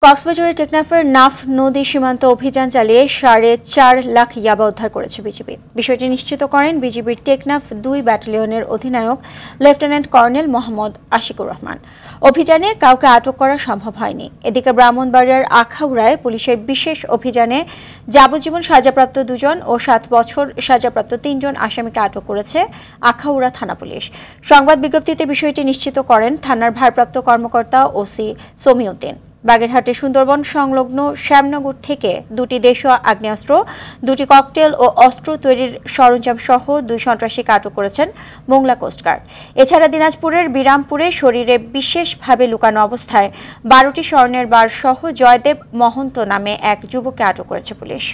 কক্সবাজারের টেকনাফের নাফ নদী সীমান্ত অভিযান চালিয়ে 4.5 লাখ ইয়াবা উদ্ধার করেছে বিজিবি। বিষয়টি নিশ্চিত করেন বিজিবির টেকনাফ 2 ব্যাটালিয়নের অধিনায়ক লেফটেন্যান্ট কর্নেল মোহাম্মদ আশিকুর রহমান। অভিযানে কাউকে আটক করা সম্ভব হয়নি। এদিকে ব্রাহ্মণবাড়িয়ার আখাউড়ায় পুলিশের বিশেষ অভিযানে যাবজ্জীবন সাজাপ্রাপ্ত 2 জন ও 7 বছর সাজাপ্রাপ্ত 3 জন আসামিকে আটক করেছে আখাউড়া থানা পুলিশ। সংবাদ বিজ্ঞপ্তিতে বিষয়টি নিশ্চিত করেন থানার ভারপ্রাপ্ত কর্মকর্তা ওসি সমীউদ্দিন। বাগেরহাটের সুন্দরবন সংলগ্ন শ্যামনগর থেকে 2টি দেশীয় আগ্নেয়াস্ত্র, 2টি ককটেল ও অস্ত্র তৈরির সরঞ্জাম সহ 2 সন্ত্রাসীকে আটক করেছেন মোংলা কোস্টগার্ড। এছাড়া দিনাজপুরের বিরামপুরে শরীরে বিশেষভাবে লুকানো অবস্থায় 12টি স্বর্ণের বার সহ জয়দেব মহন্ত নামে এক যুবককে আটক করেছে পুলিশ।